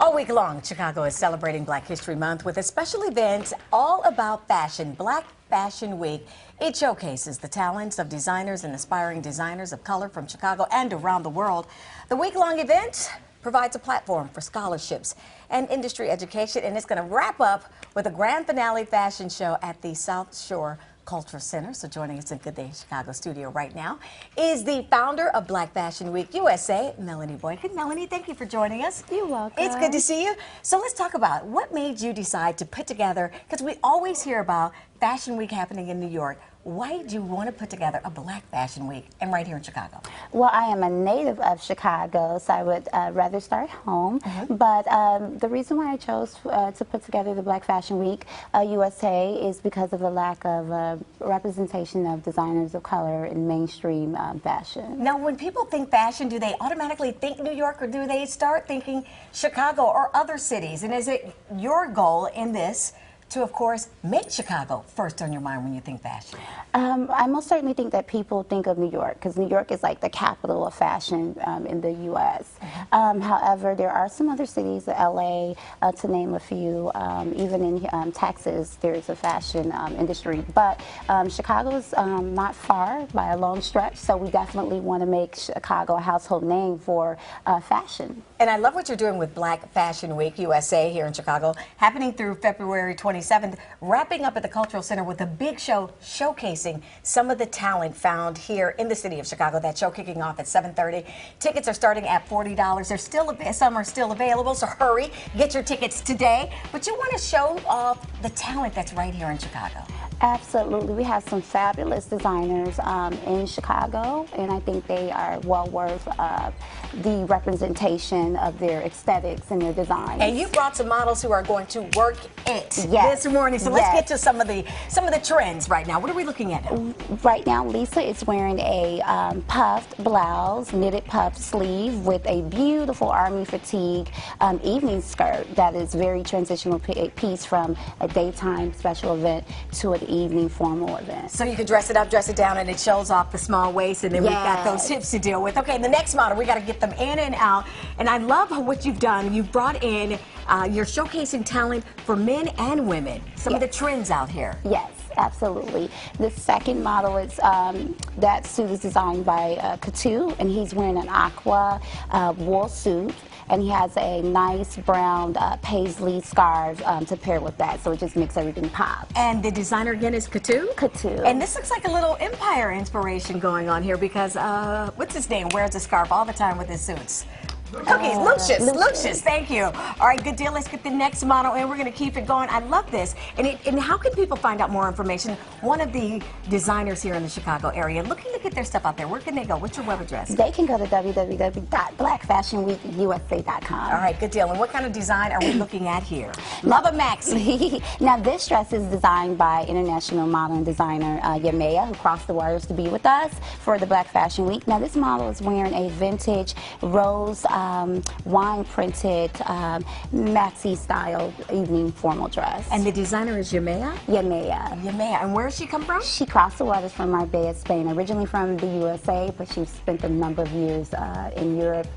All week long, Chicago is celebrating Black History Month with a special event all about fashion, Black Fashion Week. It showcases the talents of designers and aspiring designers of color from Chicago and around the world. The week-long event provides a platform for scholarships and industry education, and it's going to wrap up with a grand finale fashion show at the South Shore Cultural Center. So joining us in Good Day Chicago studio right now is the founder of Black Fashion Week USA, Melanie Boykin. Melanie, thank you for joining us. You're welcome. It's good to see you. So let's talk about what made you decide to put together, because we always hear about Fashion Week happening in New York. Why did you want to put together a Black Fashion Week and right here in Chicago? Well, I am a native of Chicago, so I would rather start home. But the reason why I chose to put together the Black Fashion Week USA is because of the lack of representation of designers of color in mainstream fashion. Now, when people think fashion, do they automatically think New York, or do they start thinking Chicago or other cities? And is it your goal in this to, of course, make Chicago first on your mind when you think fashion? I most certainly think that people think of New York, because New York is like the capital of fashion in the U.S. However, there are some other cities, LA, to name a few. Even in Texas, there's a fashion industry. But Chicago is not far by a long stretch, so we definitely want to make Chicago a household name for fashion. And I love what you're doing with Black Fashion Week USA here in Chicago, happening through February 27th, wrapping up at the Cultural Center with a big show showcasing some of the talent found here in the city of Chicago. That show kicking off at 7:30. Tickets are starting at $40. They're still some are still available, so hurry, get your tickets today. But you want to show off the talent that's right here in Chicago. Absolutely. We have some fabulous designers in Chicago, and I think they are well worth the representation of their aesthetics and their designs. And you brought some models who are going to work it this morning. So let's get to some of the trends right now. What are we looking at now? Right now, Lisa is wearing a puffed blouse, knitted puff sleeve with a beautiful army fatigue evening skirt that is very transitional piece from a daytime special event to an evening formal event. So you can dress it up, dress it down, and it shows off the small waist, and then we've got those hips to deal with. Okay, the next model, we got to get them in and out. And I love what you've done. You've brought in, you're showcasing talent for men and women. Some of the trends out here. Yes. Absolutely. The second model is that suit is designed by Katu, and he's wearing an aqua wool suit, and he has a nice brown paisley scarf to pair with that, so it just makes everything pop. And the designer again is Katu? Katu. And this looks like a little Empire inspiration going on here, because what's his name wears a scarf all the time with his suits? Cookies, Lucius, thank you. All right, good deal. Let's get the next model in. We're going to keep it going. I love this. And how can people find out more information? One of the designers here in the Chicago area looking to get their stuff out there. Where can they go? What's your web address? They can go to www.blackfashionweekusa.com. All right, good deal. And what kind of design are we looking at here? Love a Maxi. Now, this dress is designed by international model and designer Yamea, who crossed the waters to be with us for the Black Fashion Week. Now, this model is wearing a vintage rose wine printed maxi style evening formal dress. And the designer is Yamea? Yamea. Yamea. And where does she come from? She crossed the waters from Marbella, Spain, originally from the USA, but she spent a number of years in Europe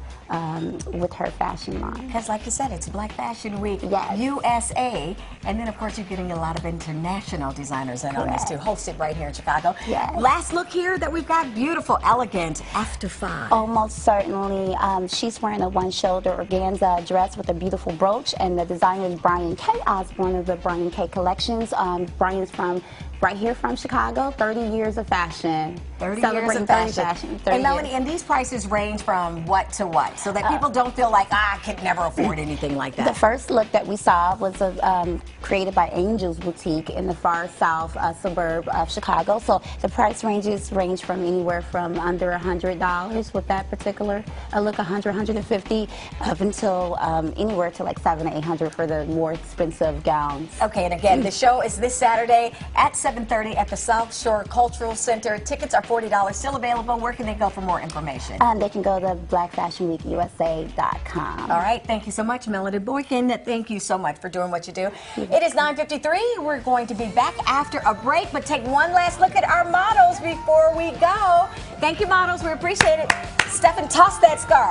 with her fashion line. Because like you said, it's Black Fashion Week USA, and then of course you're getting a lot of international designers in on this too, hosted right here in Chicago. Yes. Last look here that we've got, beautiful, elegant, after 5. Almost certainly. She's wearing a one-shoulder organza dress with a beautiful brooch, and the designer is Brian K. Osborne of the Brian K. Collections. Brian's from right here from Chicago, 30 years of fashion. 30 years of fashion. And Melanie, and these prices range from what to what? So that people don't feel like, I could never afford anything like that. The first look that we saw was created by Angel's Boutique in the far south suburb of Chicago. So the price ranges range from anywhere from under $100 with that particular look, 100, 150, up until anywhere to like $700 to $800 for the more expensive gowns. Okay, and again, the show is this Saturday at 7:30 at the South Shore Cultural Center. Tickets are $40, still available. Where can they go for more information? They can go to blackfashionweekusa.com. All right, thank you so much, Melanie Boykin. Thank you so much for doing what you do. It is 9:53. We're going to be back after a break, but take one last look at our models before we go. Thank you, models. We appreciate it. Stephen, toss that scarf.